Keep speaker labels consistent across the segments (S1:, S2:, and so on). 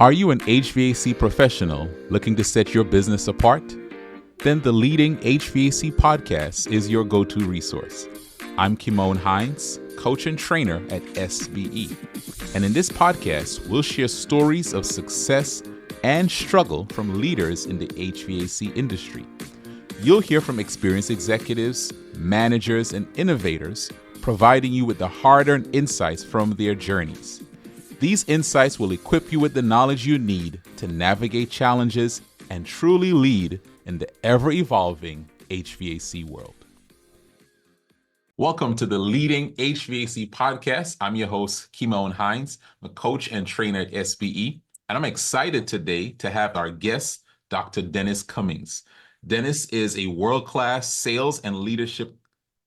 S1: Are you an HVAC professional looking to set your business apart? Then the Leading HVAC podcast is your go-to resource. I'm Kimon Hines, coach and trainer at SBE. And in this podcast, we'll share stories of success and struggle from leaders in the HVAC industry. You'll hear from experienced executives, managers, and innovators, providing you with the hard-earned insights from their journeys. These insights will equip you with the knowledge you need to navigate challenges and truly lead in the ever-evolving HVAC world. Welcome to the Leading HVAC podcast. I'm your host, Kimon Hines, a coach and trainer at SBE, and I'm excited today to have our guest, Dr. Dennis Cummins. Dennis is a world-class sales and leadership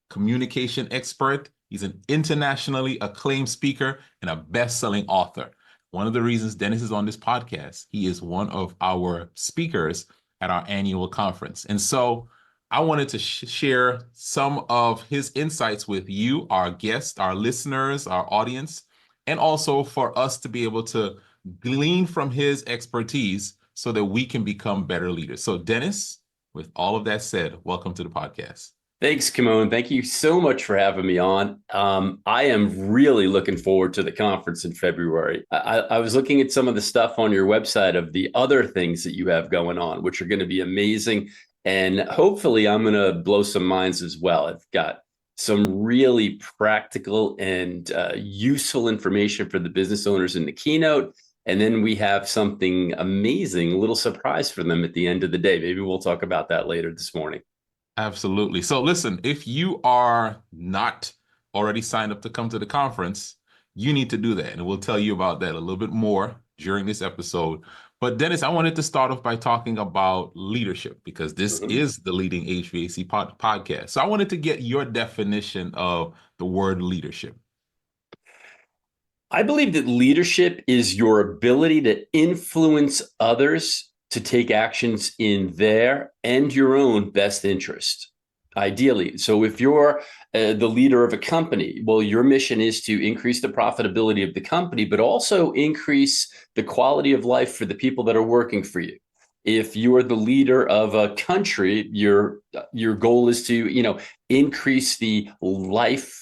S1: communication expert. He's an internationally acclaimed speaker and a best-selling author. One of the reasons Dennis is on this podcast, he is one of our speakers at our annual conference. And so I wanted to share some of his insights with you, our guests, our listeners, our audience, and also for us to be able to glean from his expertise so that we can become better leaders. So Dennis, with all of that said, welcome to the podcast.
S2: Thanks, Kimon. Thank you so much for having me on. I am really looking forward to the conference in February. I was looking at some of the stuff on your website of the other things that you have going on, which are going to be amazing. And hopefully I'm going to blow some minds as well. I've got some really practical and useful information for the business owners in the keynote. And then we have something amazing, a little surprise for them at the end of the day. Maybe we'll talk about that later this morning.
S1: Absolutely. So listen, if you are not already signed up to come to the conference, you need to do that. And we'll tell you about that a little bit more during this episode. But Dennis, I wanted to start off by talking about leadership because this is the Leading HVAC podcast. So I wanted to get your definition of the word leadership.
S2: I believe that leadership is your ability to influence others to take actions in their and your own best interest, ideally. So if you're the leader of a company, well, your mission is to increase the profitability of the company, but also increase the quality of life for the people that are working for you. If you're the leader of a country, your goal is to, increase the life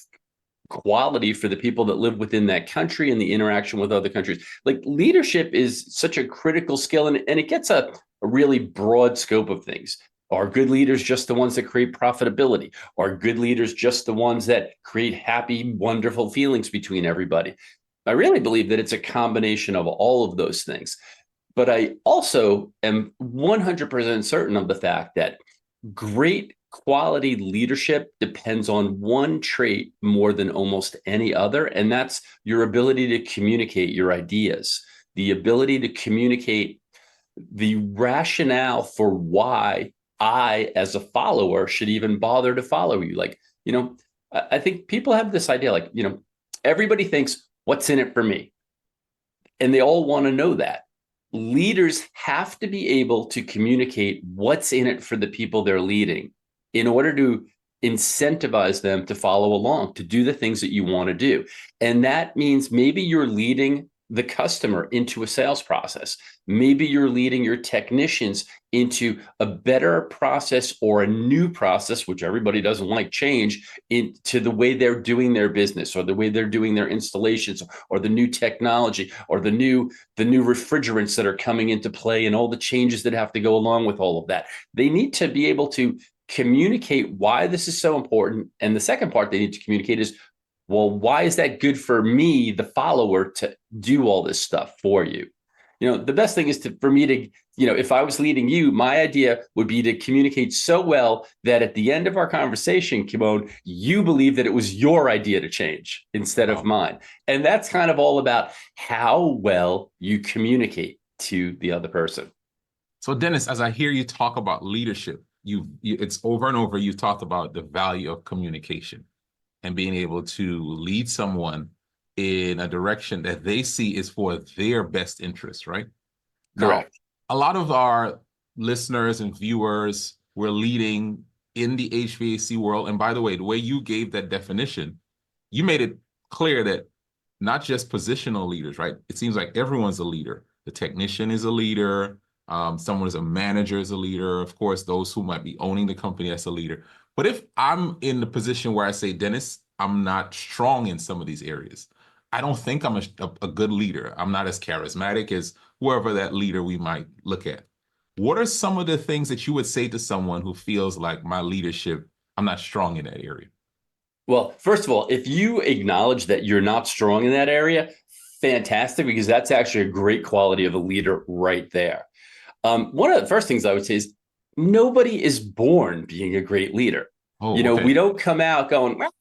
S2: quality for the people that live within that country and the interaction with other countries. Like leadership is such a critical skill, and it gets a really broad scope of things. Are good leaders just the ones that create profitability? Are good leaders just the ones that create happy, wonderful feelings between everybody? I really believe that it's a combination of all of those things. But I also am 100% certain of the fact that great quality leadership depends on one trait more than almost any other, and that's your ability to communicate your ideas, the ability to communicate the rationale for why I, as a follower, should even bother to follow you. I think people have this idea, everybody thinks, what's in it for me? And they all want to know that. Leaders have to be able to communicate what's in it for the people they're leading in order to incentivize them to follow along, to do the things that you want to do. And that means maybe you're leading the customer into a sales process. Maybe you're leading your technicians into a better process or a new process, which everybody doesn't like change, into the way they're doing their business or the way they're doing their installations or the new technology or the new refrigerants that are coming into play and all the changes that have to go along with all of that. They need to be able to communicate why this is so important. And the second part they need to communicate is, well, why is that good for me, the follower, to do all this stuff for you? The best thing is for me to, if I was leading you, my idea would be to communicate so well that at the end of our conversation, Kimon, you believe that it was your idea to change instead of mine. And that's kind of all about how well you communicate to the other person.
S1: So Dennis, as I hear you talk about leadership, it's over and over, you've talked about the value of communication and being able to lead someone in a direction that they see is for their best interest, right?
S2: Correct.
S1: Now, a lot of our listeners and viewers were leading in the HVAC world. And by the way, the way you gave that definition, you made it clear that not just positional leaders, right? It seems like everyone's a leader. The technician is a leader. Someone is a manager is a leader. Of course, those who might be owning the company, that's a leader. But if I'm in the position where I say, Dennis, I'm not strong in some of these areas, I don't think I'm a good leader. I'm not as charismatic as whoever that leader we might look at. What are some of the things that you would say to someone who feels like my leadership, I'm not strong in that area?
S2: Well, first of all, if you acknowledge that you're not strong in that area, fantastic, because that's actually a great quality of a leader right there. One of the first things I would say is nobody is born being a great leader.
S1: Oh,
S2: We
S1: okay.
S2: don't come out going, "Well,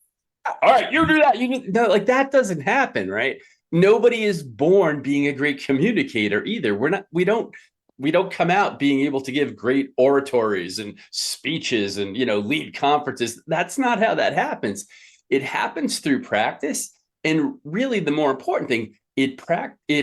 S2: all right, you do that. You do no, like that doesn't happen, right? Nobody is born being a great communicator either. We don't come out being able to give great oratories and speeches and lead conferences. That's not how that happens. It happens through practice, and really the more important thing, it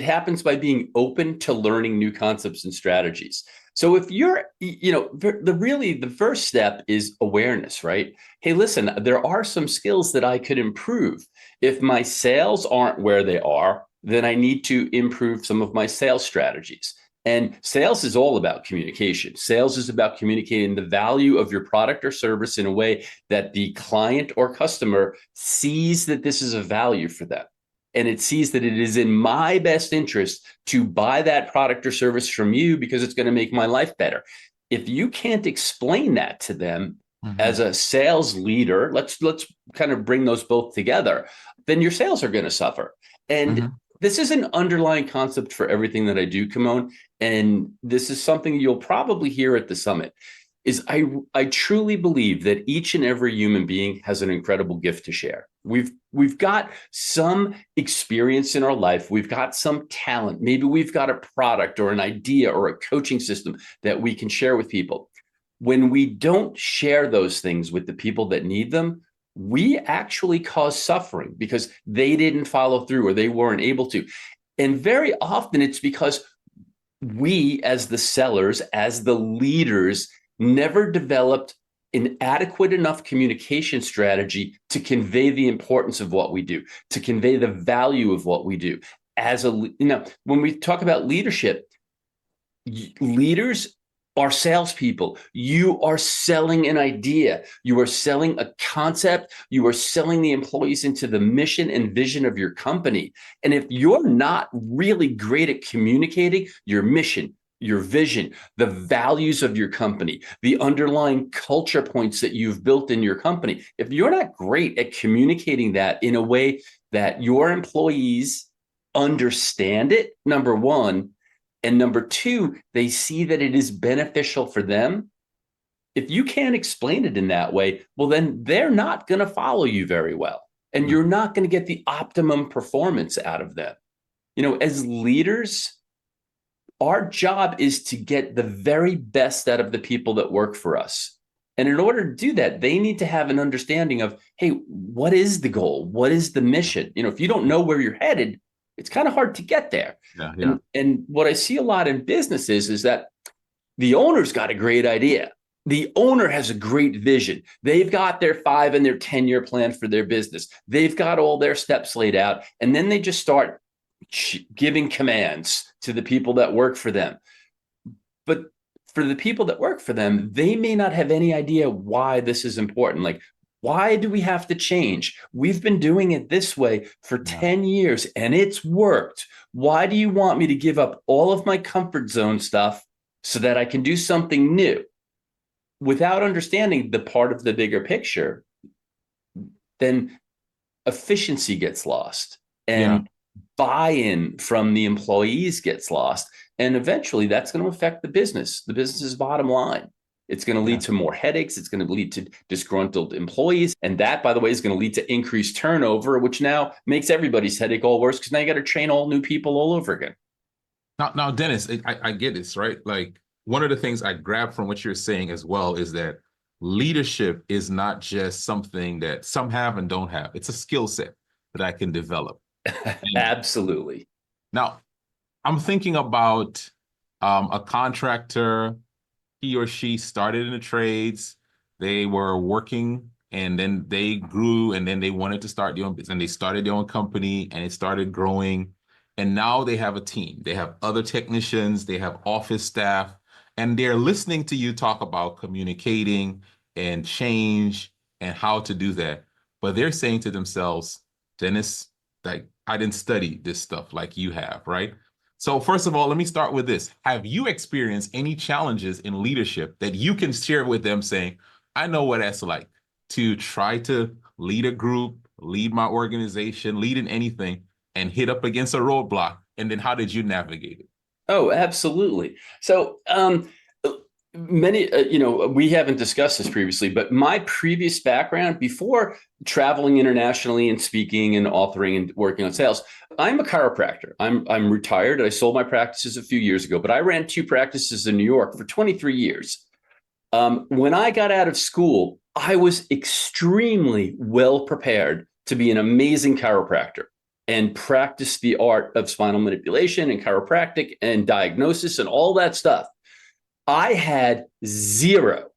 S2: happens by being open to learning new concepts and strategies. So if you're, the first step is awareness, right? Hey, listen, there are some skills that I could improve. If my sales aren't where they are, then I need to improve some of my sales strategies. And sales is all about communication. Sales is about communicating the value of your product or service in a way that the client or customer sees that this is a value for them. And it sees that it is in my best interest to buy that product or service from you because it's going to make my life better. If you can't explain that to them as
S1: Mhm.
S2: a sales leader, let's kind of bring those both together, then your sales are going to suffer. And
S1: Mhm.
S2: this is an underlying concept for everything that I do, Kimon. And this is something you'll probably hear at the summit. Is I truly believe that each and every human being has an incredible gift to share. We've got some experience in our life. We've got some talent. Maybe we've got a product or an idea or a coaching system that we can share with people. When we don't share those things with the people that need them, we actually cause suffering because they didn't follow through or they weren't able to. And very often it's because we, as the sellers, as the leaders, never developed an adequate enough communication strategy to convey the importance of what we do, to convey the value of what we do. When we talk about leadership, leaders are salespeople. You are selling an idea. You are selling a concept. You are selling the employees into the mission and vision of your company. And if you're not really great at communicating your mission, your vision, the values of your company, the underlying culture points that you've built in your company, if you're not great at communicating that in a way that your employees understand it, number one, and number two, they see that it is beneficial for them. If you can't explain it in that way, well, then they're not going to follow you very well. And you're not going to get the optimum performance out of them. As leaders, our job is to get the very best out of the people that work for us. And in order to do that, they need to have an understanding of, hey, what is the goal? What is the mission? If you don't know where you're headed, it's kind of hard to get there.
S1: Yeah, yeah.
S2: And what I see a lot in businesses is that the owner's got a great idea. The owner has a great vision. They've got their 5 and their 10-year plan for their business. They've got all their steps laid out. And then they just start giving commands to the people that work for them. But for the people that work for them, they may not have any idea why this is important. Like, why do we have to change? We've been doing it this way for
S1: Yeah.
S2: 10 years and it's worked. Why do you want me to give up all of my comfort zone stuff so that I can do something new? Without understanding the part of the bigger picture, then efficiency gets lost
S1: Yeah.
S2: and buy-in from the employees gets lost. And eventually that's going to affect the business's bottom line. It's going to
S1: Yeah.
S2: lead to more headaches. It's going to lead to disgruntled employees. And that, by the way, is going to lead to increased turnover, which now makes everybody's headache all worse because now you got to train all new people all over again.
S1: Now, Dennis, I get this, right? Like one of the things I grab from what you're saying as well is that leadership is not just something that some have and don't have. It's a skill set that I can develop. And
S2: Absolutely.
S1: now I'm thinking about a contractor. He or she started in the trades. They were working and then they grew and then they wanted to start their own business and they started their own company and it started growing. And now they have a team. They have other technicians, they have office staff, and they're listening to you talk about communicating and change and how to do that. But they're saying to themselves, Dennis, like, I didn't study this stuff like you have, right? So first of all, let me start with this. Have you experienced any challenges in leadership that you can share with them saying, I know what that's like to try to lead a group, lead my organization, lead in anything, and hit up against a roadblock? And then how did you navigate it?
S2: Oh, absolutely. So, we haven't discussed this previously, but my previous background before traveling internationally and speaking and authoring and working on sales, I'm a chiropractor. I'm retired. I sold my practices a few years ago, but I ran 2 practices in New York for 23 years. When I got out of school, I was extremely well prepared to be an amazing chiropractor and practice the art of spinal manipulation and chiropractic and diagnosis and all that stuff. I had zero,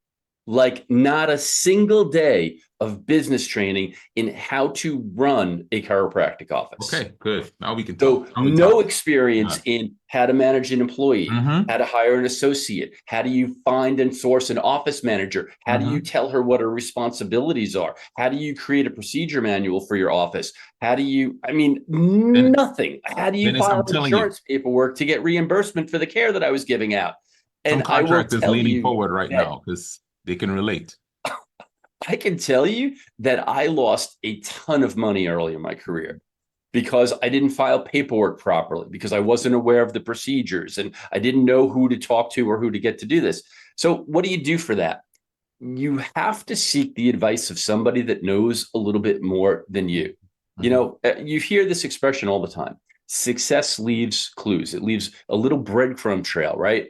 S2: like not a single day of business training in how to run a chiropractic office.
S1: Okay, good. Now we can talk.
S2: So
S1: Now we
S2: no
S1: talk.
S2: experience in how to manage an employee,
S1: Mm-hmm.
S2: how to hire an associate, how do you find and source an office manager, how do you
S1: Mm-hmm.
S2: tell her what her responsibilities are, how do you create a procedure manual for your office, how do you, I mean,
S1: And
S2: nothing. How do you
S1: Dennis, I'm
S2: file
S1: telling you,
S2: insurance paperwork to get reimbursement for the care that I was giving out?
S1: some
S2: And I will
S1: contractors
S2: tell
S1: leaning
S2: you
S1: forward right
S2: that
S1: now because they can relate.
S2: I can tell you that I lost a ton of money early in my career because I didn't file paperwork properly, because I wasn't aware of the procedures and I didn't know who to talk to or who to get to do this. So what do you do for that? You have to seek the advice of somebody that knows a little bit more than you. You
S1: Mm-hmm.
S2: know, you hear this expression all the time. Success leaves clues. It leaves a little breadcrumb trail, right?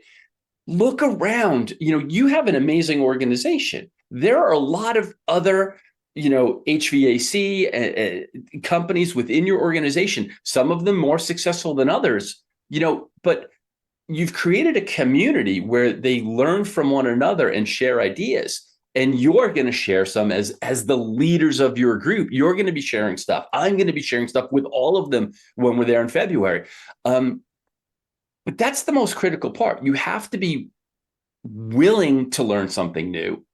S2: Look around. You know, you have an amazing organization. There are a lot of other, HVAC companies within your organization, some of them more successful than others, but you've created a community where they learn from one another and share ideas. And you're going to share some as the leaders of your group. You're going to be sharing stuff. I'm going to be sharing stuff with all of them when we're there in February. But that's the most critical part. You have to be willing to learn something new.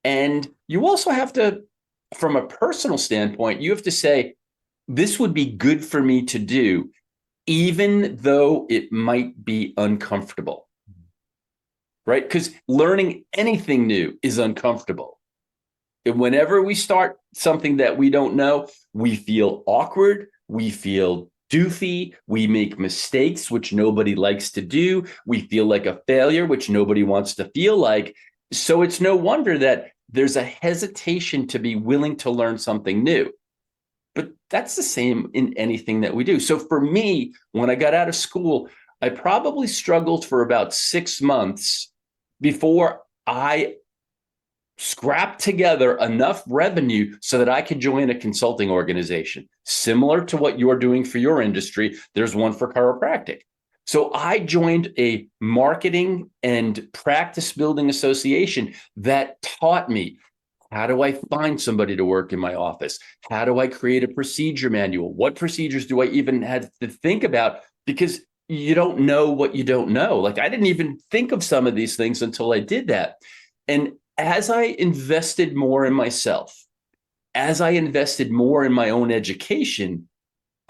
S2: And you also have to, from a personal standpoint, you have to say, this would be good for me to do, even though it might be uncomfortable, right? Because learning anything new is uncomfortable. And whenever we start something that we don't know, we feel awkward, we feel doofy, we make mistakes, which nobody likes to do, we feel like a failure, which nobody wants to feel like. So it's no wonder that there's a hesitation to be willing to learn something new. But that's the same in anything that we do. So for me, when I got out of school, I probably struggled for about 6 months before I scrap together enough revenue so that I could join a consulting organization. Similar to what you're doing for your industry, there's one for chiropractic. So I joined a marketing and practice building association that taught me, how do I find somebody to work in my office? How do I create a procedure manual? What procedures do I even have to think about? Because you don't know what you don't know. Like, I didn't even think of some of these things until I did that. And as I invested more in myself, as I invested more in my own education,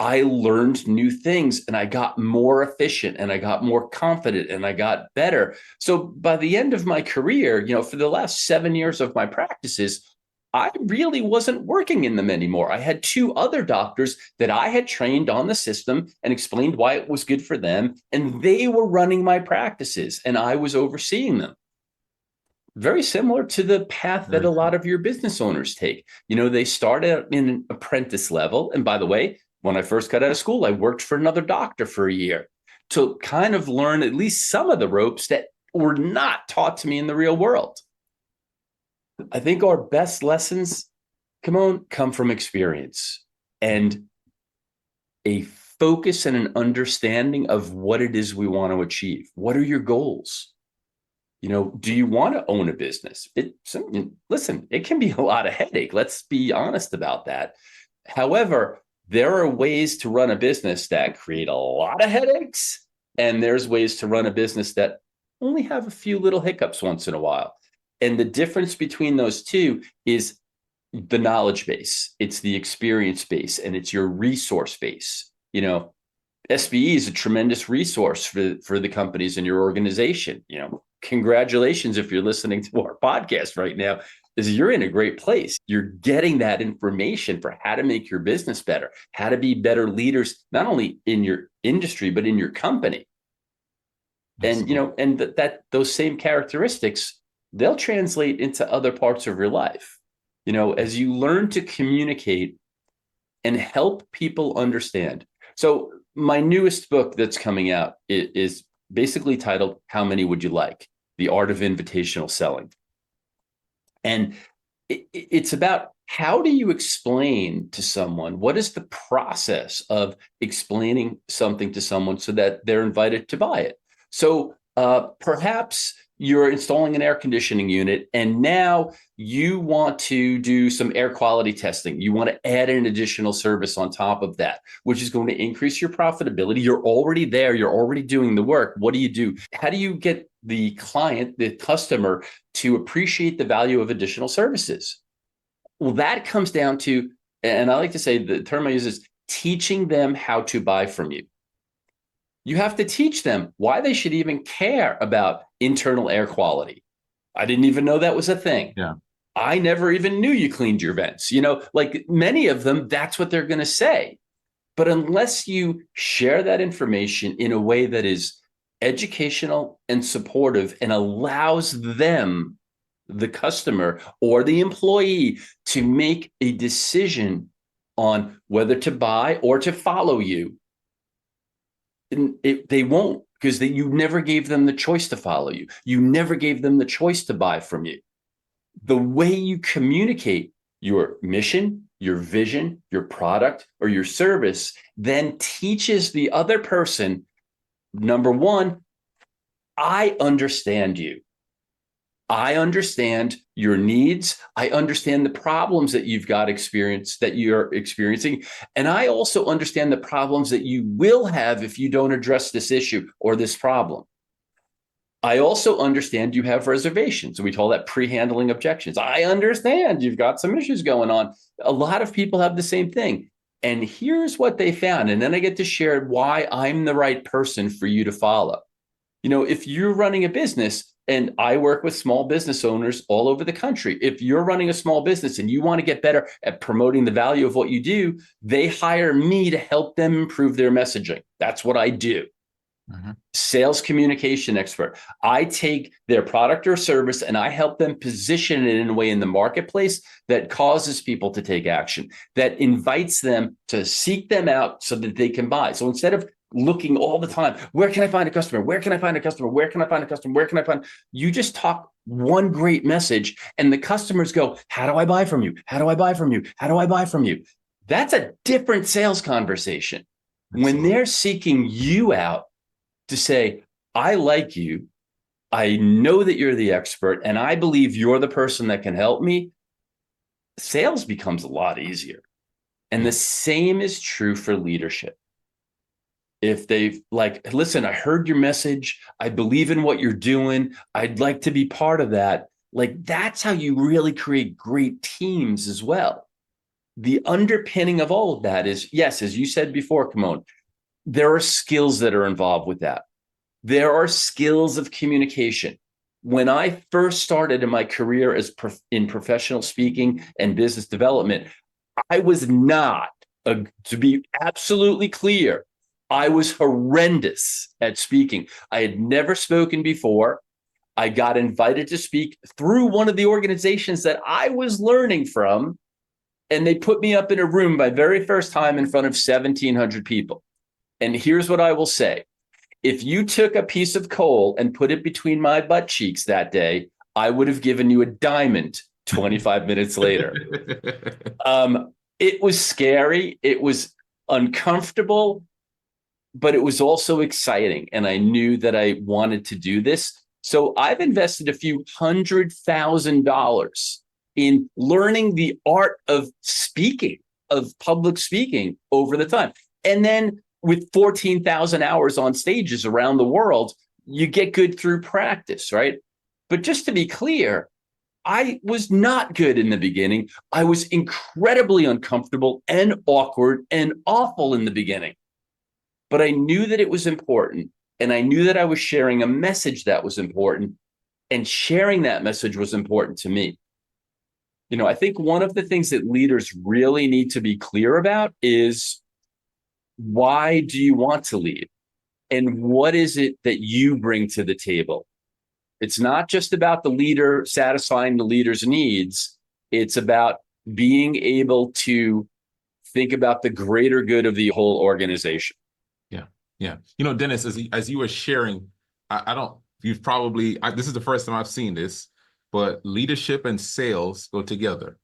S2: I learned new things and I got more efficient and I got more confident and I got better. So by the end of my career, for the last 7 years of my practices, I really wasn't working in them anymore. I had 2 other doctors that I had trained on the system and explained why it was good for them. And they were running my practices and I was overseeing them. Very similar to the path that
S1: Very
S2: a
S1: true.
S2: lot of your business owners take. They start out in an apprentice level. And by the way, when I first got out of school, I worked for another doctor for a year to kind of learn at least some of the ropes that were not taught to me in the real world. I think our best lessons, come from experience and a focus and an understanding of what it is we want to achieve. What are your goals? Do you want to own a business? Listen, it can be a lot of headache. Let's be honest about that. However, There are ways to run a business that create a lot of headaches, and there's ways to run a business that only have a few little hiccups once in a while. And the difference between those two is the knowledge base, it's the experience base, and it's your resource base. SBE is a tremendous resource for the companies in your organization. Congratulations if you're listening to our podcast right now, is you're in a great place. You're getting that information for how to make your business better, how to be better leaders, not only in your industry, but in your company.
S1: Absolutely.
S2: And that those same characteristics, they'll translate into other parts of your life. As you learn to communicate and help people understand. So my newest book that's coming out is basically titled, How Many Would You Like? The Art of Invitational Selling. And it's about, how do you explain to someone, what is the process of explaining something to someone so that they're invited to buy it? So perhaps you're installing an air conditioning unit and now you want to do some air quality testing. You want to add an additional service on top of that, which is going to increase your profitability. You're already there. You're already doing the work. What do you do? How do you get the client, the customer, to appreciate the value of additional services? Well, that comes down to, and I like to say the term I use is teaching them how to buy from you. You have to teach them why they should even care about internal air quality. I didn't even know that was a thing.
S1: Yeah.
S2: I never even knew you cleaned your vents. Like many of them, that's what they're going to say. But unless you share that information in a way that is educational and supportive and allows them, the customer or the employee, to make a decision on whether to buy or to follow you, they won't, because you never gave them the choice to follow you. You never gave them the choice to buy from you. The way you communicate your mission, your vision, your product, or your service then teaches the other person, number one, I understand you. I understand your needs. I understand the problems that you're experiencing. And I also understand the problems that you will have if you don't address this issue or this problem. I also understand you have reservations. We call that pre-handling objections. I understand you've got some issues going on. A lot of people have the same thing. And here's what they found. And then I get to share why I'm the right person for you to follow. If you're running a business, and I work with small business owners all over the country. If you're running a small business and you want to get better at promoting the value of what you do, they hire me to help them improve their messaging. That's what I do. Mm-hmm. Sales communication expert. I take their product or service and I help them position it in a way in the marketplace that causes people to take action, that invites them to seek them out so that they can buy. So instead of looking all the time, where can I find a customer? Where can I find a customer? Where can I find a customer? Where can I find? You just talk one great message and the customers go, how do I buy from you? How do I buy from you? How do I buy from you? That's a different sales conversation. When they're seeking you out to say, I like you, I know that you're the expert, and I believe you're the person that can help me, sales becomes a lot easier. And the same is true for leadership. If they've like, listen, I heard your message. I believe in what you're doing. I'd like to be part of that. Like, that's how you really create great teams as well. The underpinning of all of that is, yes, as you said before, Kimon, there are skills that are involved with that. There are skills of communication. When I first started in my career in professional speaking and business development, I was not, to be absolutely clear, I was horrendous at speaking. I had never spoken before. I got invited to speak through one of the organizations that I was learning from, and they put me up in a room my very first time in front of 1,700 people. And here's what I will say. If you took a piece of coal and put it between my butt cheeks that day, I would have given you a diamond 25 minutes later. It was scary. It was uncomfortable, but it was also exciting. And I knew that I wanted to do this. So I've invested a few $100,000 in learning the art of speaking. of public speaking over the time. And then with 14,000 hours on stages around the world, you get good through practice, right? But just to be clear, I was not good in the beginning. I was incredibly uncomfortable and awkward and awful in the beginning. But I knew that it was important. And I knew that I was sharing a message that was important. And sharing that message was important to me. I think one of the things that leaders really need to be clear about is, why do you want to lead? And what is it that you bring to the table? It's not just about the leader satisfying the leader's needs. It's about being able to think about the greater good of the whole organization.
S1: Yeah. Yeah. Dennis, as you were sharing, I don't, you've probably, this is the first time I've seen this, but leadership and sales go together.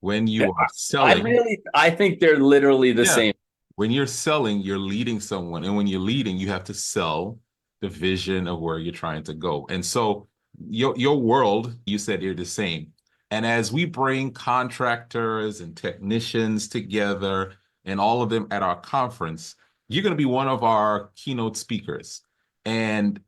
S1: When you are selling,
S2: I think they're literally the same.
S1: When you're selling, you're leading someone. And when you're leading, you have to sell the vision of where you're trying to go. And so your world, you said you're the same. And as we bring contractors and technicians together and all of them at our conference, you're going to be one of our keynote speakers. And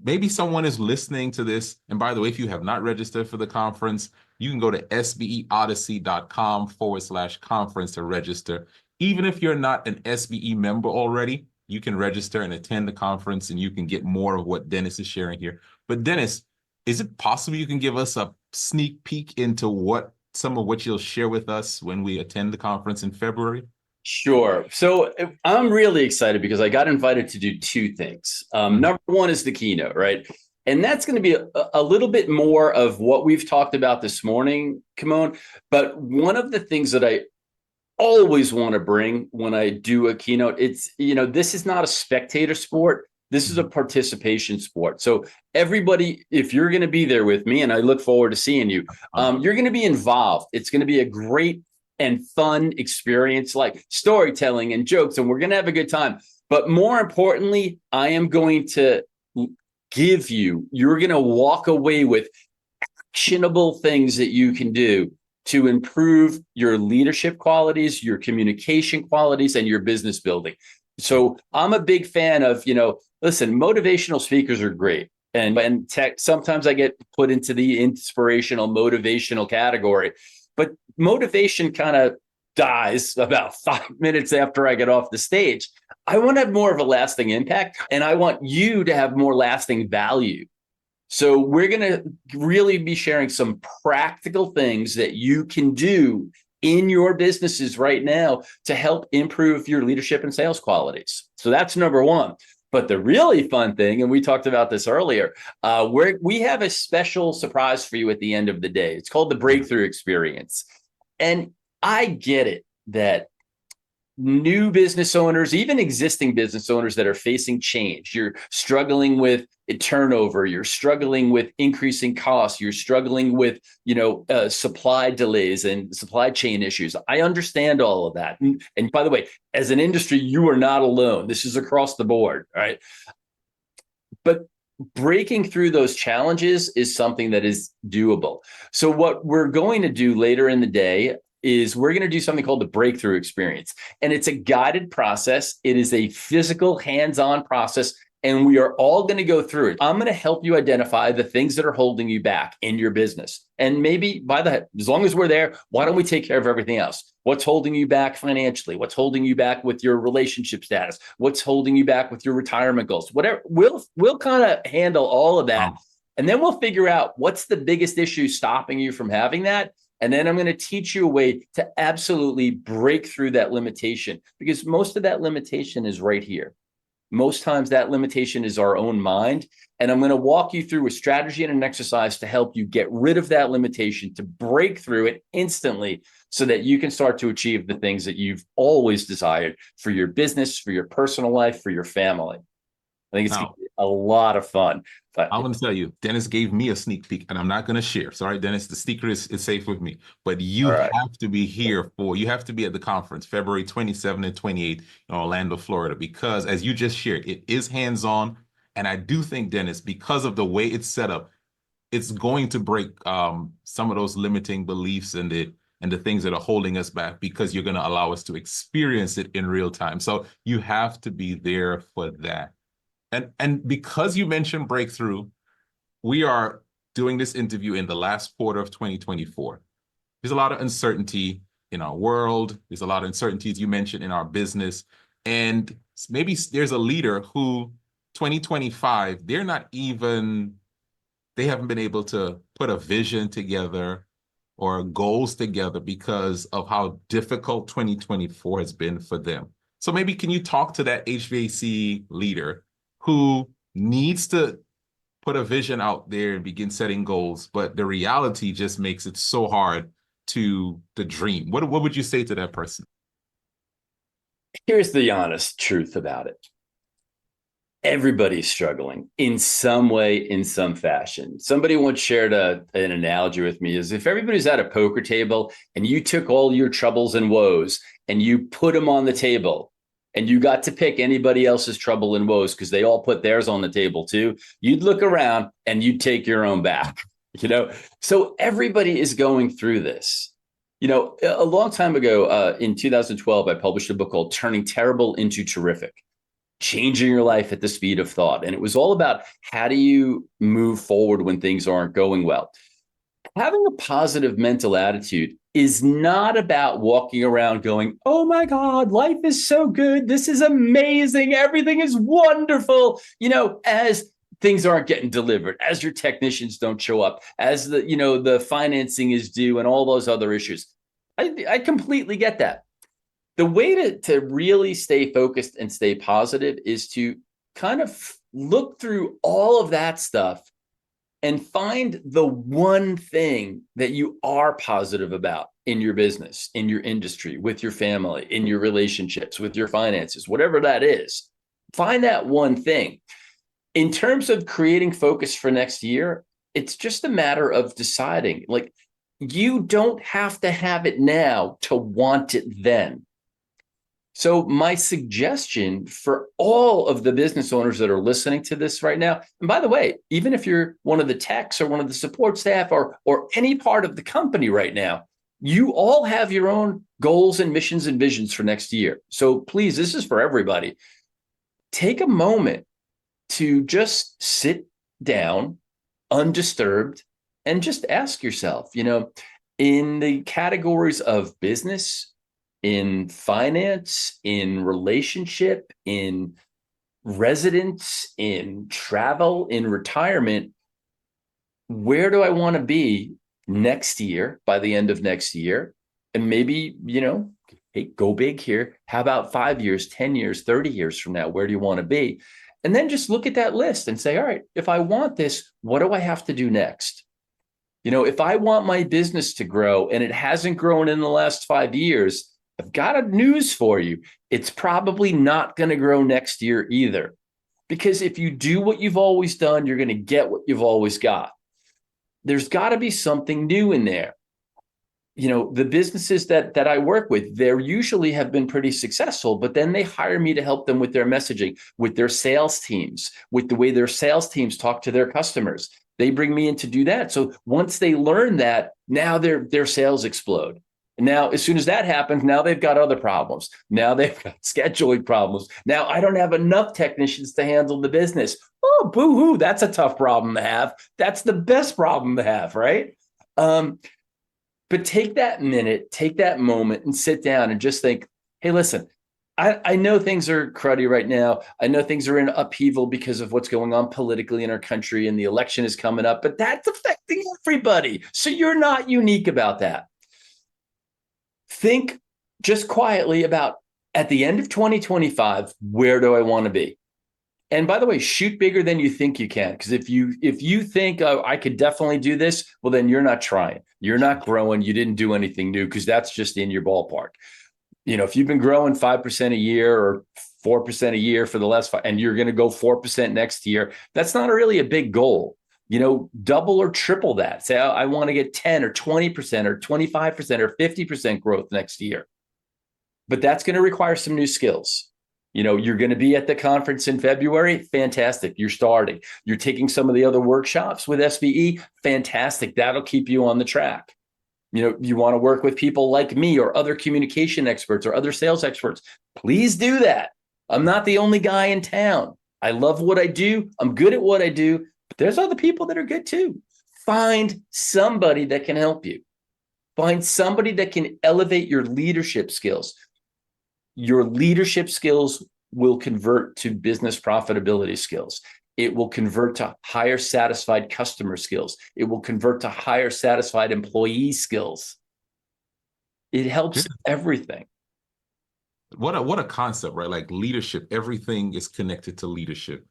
S1: maybe someone is listening to this. And by the way, if you have not registered for the conference, you can go to sbeodyssey.com/conference to register. Even if you're not an SBE member already, you can register and attend the conference, and you can get more of what Dennis is sharing here. But Dennis, is it possible you can give us a sneak peek into some of what you'll share with us when we attend the conference in February?
S2: Sure. So I'm really excited because I got invited to do two things. Number one is the keynote, right? And that's going to be a little bit more of what we've talked about this morning, Kimon. But one of the things that I always want to bring when I do a keynote, this is not a spectator sport. This is a participation sport. So everybody, if you're going to be there with me, and I look forward to seeing you, you're going to be involved. It's going to be a great and fun experience, like storytelling and jokes, and we're going to have a good time. But more importantly, I am going to you're going to walk away with actionable things that you can do to improve your leadership qualities, your communication qualities, and your business building. So I'm a big fan of, listen, motivational speakers are great. And sometimes I get put into the inspirational, motivational category. But motivation kind of dies about 5 minutes after I get off the stage. I want to have more of a lasting impact, and I want you to have more lasting value. So we're going to really be sharing some practical things that you can do in your businesses right now to help improve your leadership and sales qualities. So that's number one. But the really fun thing, and we talked about this earlier, we have a special surprise for you at the end of the day. It's called the Breakthrough Experience. And I get it that new business owners, even existing business owners that are facing change, you're struggling with turnover, you're struggling with increasing costs, you're struggling with supply delays and supply chain issues. I understand all of that. And by the way, as an industry, you are not alone. This is across the board, right? But breaking through those challenges is something that is doable. So what we're going to do later in the day is we're going to do something called the Breakthrough Experience. And it's a guided process. It is a physical, hands-on process, and we are all going to go through it. I'm going to help you identify the things that are holding you back in your business. And maybe as long as we're there, why don't we take care of everything else? What's holding you back financially? What's holding you back with your relationship status? What's holding you back with your retirement goals? Whatever, we'll kind of handle all of that. And then we'll figure out what's the biggest issue stopping you from having that. And then I'm going to teach you a way to absolutely break through that limitation, because most of that limitation is right here. Most times that limitation is our own mind. And I'm going to walk you through a strategy and an exercise to help you get rid of that limitation, to break through it instantly so that you can start to achieve the things that you've always desired for your business, for your personal life, for your family. I think it's going to be a lot of fun. But
S1: I'm going to tell you, Dennis gave me a sneak peek, and I'm not going to share. Sorry, Dennis, the secret is safe with me. But you have to be here you have to be at the conference, February 27th and 28th in Orlando, Florida, because as you just shared, it is hands-on. And I do think, Dennis, because of the way it's set up, it's going to break some of those limiting beliefs and and the things that are holding us back, because you're going to allow us to experience it in real time. So you have to be there for that. And because you mentioned breakthrough, we are doing this interview in the last quarter of 2024. There's a lot of uncertainty in our world. There's a lot of uncertainties you mentioned in our business. And maybe there's a leader who 2025, they haven't been able to put a vision together or goals together because of how difficult 2024 has been for them. So maybe can you talk to that HVAC leader who needs to put a vision out there and begin setting goals, but the reality just makes it so hard to the dream? What would you say to that person?
S2: Here's the honest truth about it. Everybody's struggling in some way, in some fashion. Somebody once shared an analogy with me is if everybody's at a poker table and you took all your troubles and woes and you put them on the table and you got to pick anybody else's trouble and woes because they all put theirs on the table too, you'd look around and you'd take your own back, So everybody is going through this. A long time ago, in 2012, I published a book called Turning Terrible into Terrific: Changing Your Life at the Speed of Thought. And it was all about how do you move forward when things aren't going well. Having a positive mental attitude is not about walking around going, oh my God, life is so good. This is amazing. Everything is wonderful. As things aren't getting delivered, as your technicians don't show up, as the financing is due and all those other issues. I completely get that. The way to really stay focused and stay positive is to kind of look through all of that stuff and find the one thing that you are positive about in your business, in your industry, with your family, in your relationships, with your finances, whatever that is. Find that one thing. In terms of creating focus for next year, it's just a matter of deciding. Like, you don't have to have it now to want it then. So my suggestion for all of the business owners that are listening to this right now, and by the way, even if you're one of the techs or one of the support staff or any part of the company right now, you all have your own goals and missions and visions for next year. So please, this is for everybody. Take a moment to just sit down, undisturbed, and just ask yourself, in the categories of business, in finance, in relationship, in residence, in travel, in retirement, where do I want to be next year, by the end of next year? And maybe, hey, go big here. How about 5 years, 10 years, 30 years from now? Where do you want to be? And then just look at that list and say, all right, if I want this, what do I have to do next? If I want my business to grow and it hasn't grown in the last 5 years, I've got a news for you. It's probably not going to grow next year either. Because if you do what you've always done, you're going to get what you've always got. There's got to be something new in there. The businesses that I work with, they usually have been pretty successful, but then they hire me to help them with their messaging, with their sales teams, with the way their sales teams talk to their customers. They bring me in to do that. So once they learn that, now their sales explode. Now, as soon as that happens, now they've got other problems. Now they've got scheduling problems. Now I don't have enough technicians to handle the business. Oh, boo-hoo, that's a tough problem to have. That's the best problem to have, right? But take that minute, take that moment and sit down and just think, hey, listen, I know things are cruddy right now. I know things are in upheaval because of what's going on politically in our country and the election is coming up, but that's affecting everybody. So you're not unique about that. Think just quietly about, at the end of 2025, where do I want to be? And by the way, shoot bigger than you think you can. Because if you think, oh, I could definitely do this, well, then you're not trying. You're not growing. You didn't do anything new because that's just in your ballpark. If you've been growing 5% a year or 4% a year for the last 5, and you're going to go 4% next year, that's not really a big goal. Double or triple that. Say, I want to get 10 or 20% or 25% or 50% growth next year. But that's going to require some new skills. You're going to be at the conference in February. Fantastic. You're starting. You're taking some of the other workshops with SBE. Fantastic. That'll keep you on the track. You want to work with people like me or other communication experts or other sales experts, please do that. I'm not the only guy in town. I love what I do. I'm good at what I do, but there's other people that are good too. Find somebody that can help you. Find somebody that can elevate your leadership skills. Your leadership skills will convert to business profitability skills. It will convert to higher satisfied customer skills. It will convert to higher satisfied employee skills. It helps everything.
S1: What a concept, right? Like leadership, everything is connected to leadership.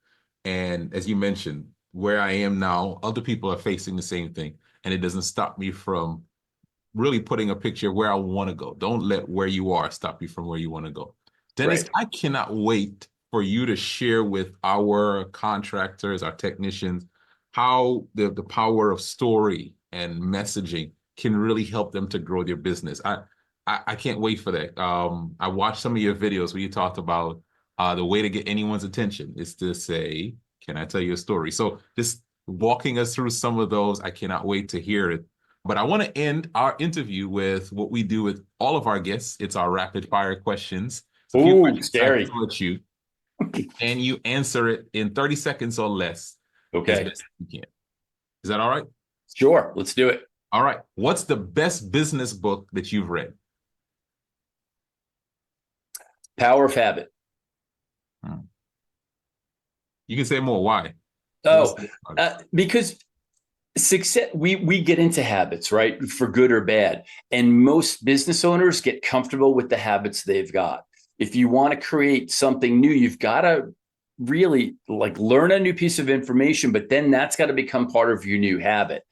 S1: And as you mentioned, where I am now, other people are facing the same thing. And it doesn't stop me from really putting a picture of where I want to go. Don't let where you are stop you from where you want to go. Dennis,
S2: Right.
S1: I cannot wait for you to share with our contractors, our technicians, how the power of story and messaging can really help them to grow their business. I can't wait for that. I watched some of your videos where you talked about the way to get anyone's attention is to say, can I tell you a story? So just walking us through some of those, I cannot wait to hear it. But I want to end our interview with what we do with all of our guests. It's our rapid fire questions. It's a few
S2: Ooh,
S1: questions I
S2: scary.
S1: throw at you, and you answer it in 30 seconds or less as
S2: Okay.
S1: best you can. Is that all right?
S2: Sure. Let's do it.
S1: All right. What's the best business book that you've read?
S2: Power of Habit.
S1: You can say more. Why?
S2: Oh, because success, we get into habits, right? For good or bad. And most business owners get comfortable with the habits they've got. If you want to create something new, you've got to really like learn a new piece of information, but then that's got to become part of your new habit.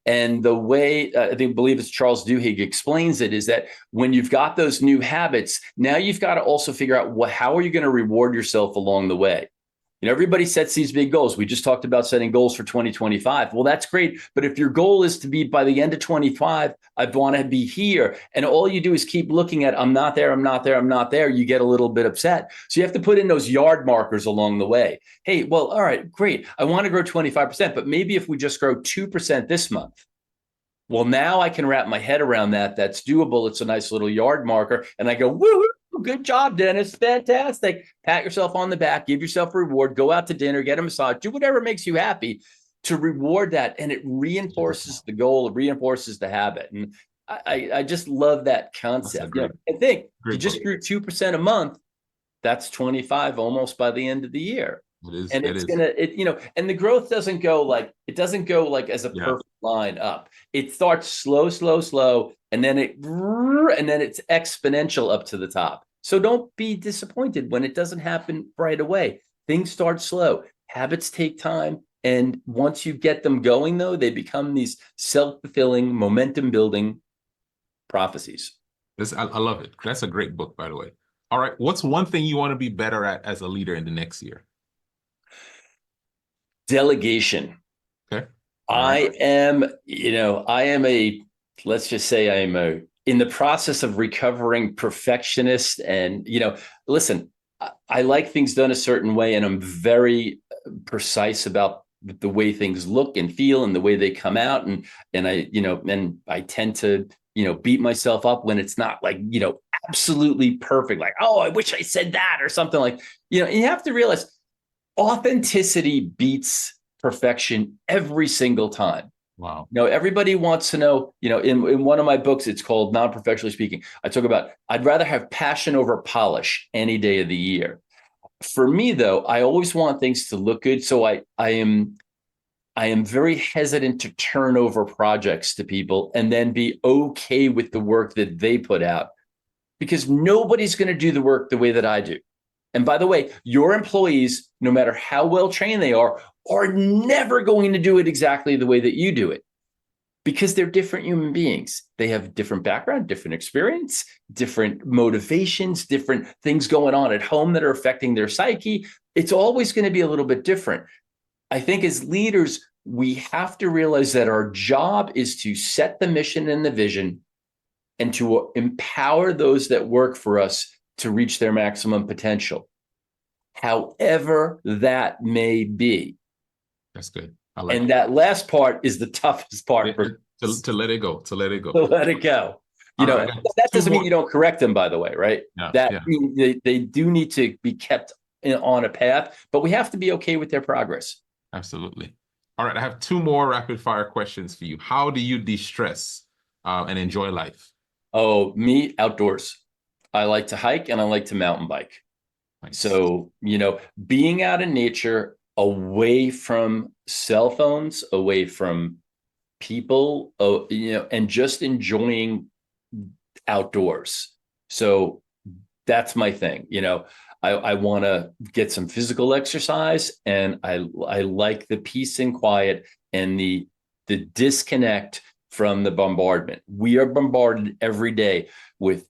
S2: And the way believe it's Charles Duhigg explains it is that when you've got those new habits, now you've got to also figure out how are you going to reward yourself along the way? Everybody sets these big goals. We just talked about setting goals for 2025. Well, that's great. But if your goal is to be by the end of 25, I want to be here. And all you do is keep looking at, I'm not there, I'm not there, I'm not there. You get a little bit upset. So you have to put in those yard markers along the way. Hey, well, all right, great. I want to grow 25%, but maybe if we just grow 2% this month, well, now I can wrap my head around that. That's doable. It's a nice little yard marker. And I go, woo, good job, Dennis. Fantastic. Pat yourself on the back, give yourself a reward, go out to dinner, get a massage, do whatever makes you happy to reward that. And it reinforces the goal, it reinforces the habit. And I just love that concept. I think you just grew 2% a month. That's 25 almost by the end of the year.
S1: It is,
S2: and it's gonna, and the growth doesn't go like as a perfect line up. It starts slow, and then it's exponential up to the top. So don't be disappointed when it doesn't happen right away. Things start slow. Habits take time, and once you get them going, though, they become these self-fulfilling, momentum-building prophecies.
S1: I love it. That's a great book, by the way. All right, what's one thing you want to be better at as a leader in the next year?
S2: Delegation.
S1: Okay.
S2: I am let's just say I am in the process of recovering perfectionist. And, listen, I like things done a certain way, and I'm very precise about the way things look and feel and the way they come out. And I tend to, beat myself up when it's not like, absolutely perfect. Like, oh, I wish I said that or something like, you have to realize authenticity beats perfection every single time.
S1: Wow.
S2: Everybody wants to know, in one of my books, it's called Non-Professionally Speaking. I talk about, I'd rather have passion over polish any day of the year. For me, though, I always want things to look good. So I am very hesitant to turn over projects to people and then be okay with the work that they put out, because nobody's going to do the work the way that I do. And by the way, your employees, no matter how well trained they are never going to do it exactly the way that you do it, because they're different human beings. They have different background, different experience, different motivations, different things going on at home that are affecting their psyche. It's always going to be a little bit different. I think as leaders, we have to realize that our job is to set the mission and the vision and to empower those that work for us to reach their maximum potential, however that may be.
S1: That's good.
S2: And that last part is the toughest part for
S1: To let it go, to let it
S2: To
S1: go.
S2: let it go.
S1: All right, I got
S2: That
S1: two
S2: doesn't mean
S1: more.
S2: you don't correct them, by the way, right?
S1: Yeah,
S2: That
S1: yeah,
S2: means they do need to be kept on a path, but we have to be okay with their progress.
S1: absolutely. All right, I have two more rapid fire questions for you. How do you de-stress and enjoy life?
S2: Oh, me outdoors. I like to hike and I like to mountain bike.
S1: Nice.
S2: So, being out in nature, away from cell phones, away from people, and just enjoying outdoors. So that's my thing. I want to get some physical exercise, and I like the peace and quiet and the disconnect from the bombardment. We are bombarded every day with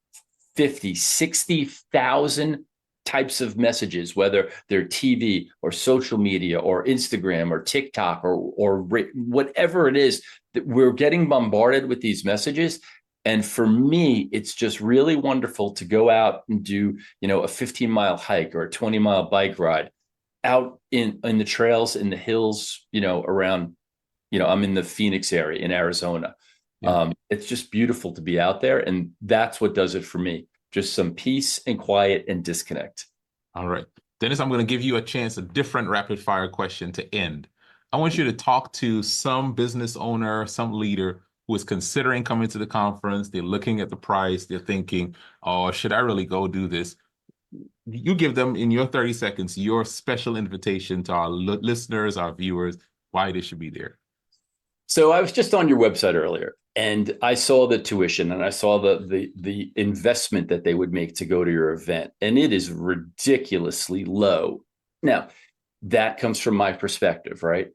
S2: 50, 60,000 types of messages, whether they're TV or social media or Instagram or TikTok or whatever it is, that we're getting bombarded with these messages. And for me, it's just really wonderful to go out and do, a 15-mile hike or a 20-mile bike ride out in the trails, in the hills, around, I'm in the Phoenix area in Arizona.
S1: Yeah.
S2: It's just beautiful to be out there. And that's what does it for me. Just some peace and quiet and disconnect.
S1: All right. Dennis, I'm going to give you a chance, a different rapid fire question to end. I want you to talk to some business owner, some leader who is considering coming to the conference. They're looking at the price. They're thinking, oh, should I really go do this? You give them in your 30 seconds your special invitation to our listeners, our viewers, why they should be there.
S2: So I was just on your website earlier, and I saw the tuition and I saw the investment that they would make to go to your event, and it is ridiculously low. Now, that comes from my perspective, right?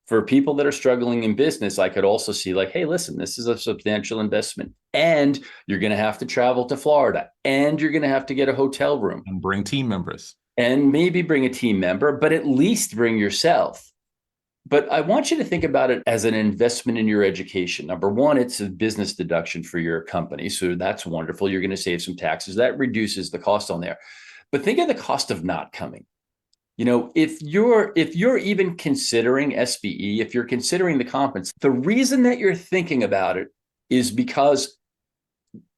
S2: For people that are struggling in business, I could also see like, hey, listen, this is a substantial investment, and you're going to have to travel to Florida, and you're going to have to get a hotel room,
S1: And bring team members.
S2: and maybe bring a team member, but at least bring yourself. But I want you to think about it as an investment in your education. Number one, it's a business deduction for your company. So that's wonderful. You're going to save some taxes. That reduces the cost on there. But think of the cost of not coming. If you're even considering SBE, if you're considering the conference, the reason that you're thinking about it is because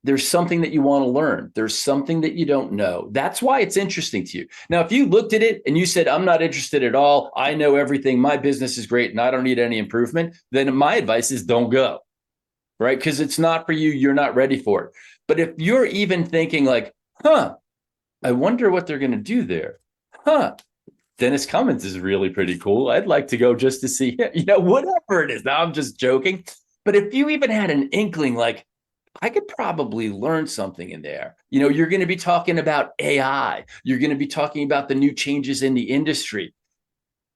S2: there's something that you want to learn. There's something that you don't know. That's why it's interesting to you. Now, if you looked at it and you said, I'm not interested at all, I know everything, my business is great and I don't need any improvement, then my advice is don't go, right? Because it's not for you. You're not ready for it. But if you're even thinking like, I wonder what they're going to do there. Dennis Cummins is really pretty cool. I'd like to go just to see, whatever it is. Now I'm just joking. But if you even had an inkling, like, I could probably learn something in there. You're going to be talking about AI. You're going to be talking about the new changes in the industry.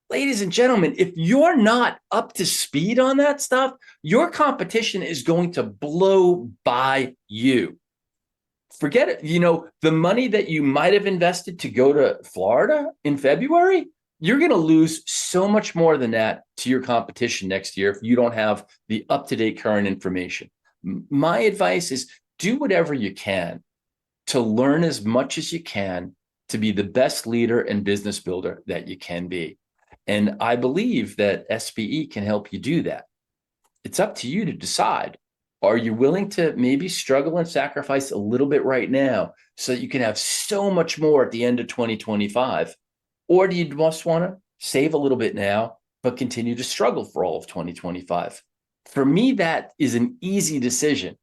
S2: Ladies and gentlemen, if you're not up to speed on that stuff, your competition is going to blow by you. Forget it. The money that you might have invested to go to Florida in February, you're going to lose so much more than that to your competition next year if you don't have the up-to-date current information. My advice is do whatever you can to learn as much as you can to be the best leader and business builder that you can be. And I believe that SBE can help you do that. It's up to you to decide. Are you willing to maybe struggle and sacrifice a little bit right now so that you can have so much more at the end of 2025? Or do you just want to save a little bit now, but continue to struggle for all of 2025? For me, that is an easy decision,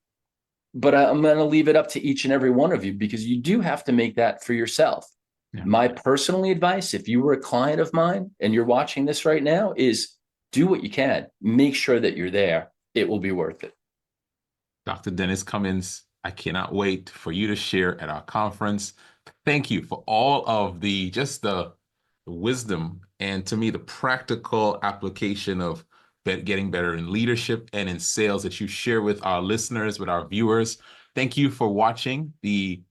S2: but I'm going to leave it up to each and every one of you because you do have to make that for yourself.
S1: Yeah.
S2: My personal advice, if you were a client of mine and you're watching this right now, is do what you can. Make sure that you're there. It will be worth it.
S1: Dr. Dennis Cummins, I cannot wait for you to share at our conference. Thank you for all of the wisdom and, to me, the practical application of getting better in leadership and in sales that you share with our listeners, with our viewers. Thank you for watching the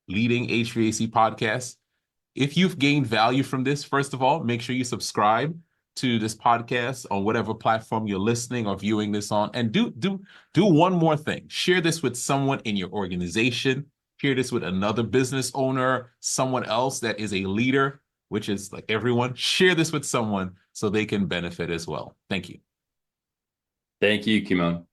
S1: Leading HVAC podcast. If you've gained value from this, first of all, make sure you subscribe to this podcast on whatever platform you're listening or viewing this on. And do one more thing. Share this with someone in your organization. Share this with another business owner, someone else that is a leader, which is like everyone. Share this with someone so they can benefit as well. Thank you.
S2: Thank you, Kimon.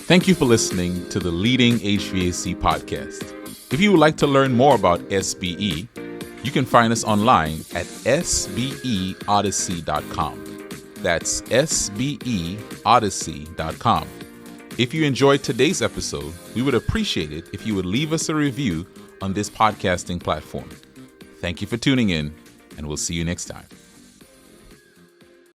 S1: Thank you for listening to the Leading HVAC podcast. If you would like to learn more about SBE, you can find us online at sbeodyssey.com. That's sbeodyssey.com. If you enjoyed today's episode, we would appreciate it if you would leave us a review on this podcasting platform. Thank you for tuning in, and we'll see you next time.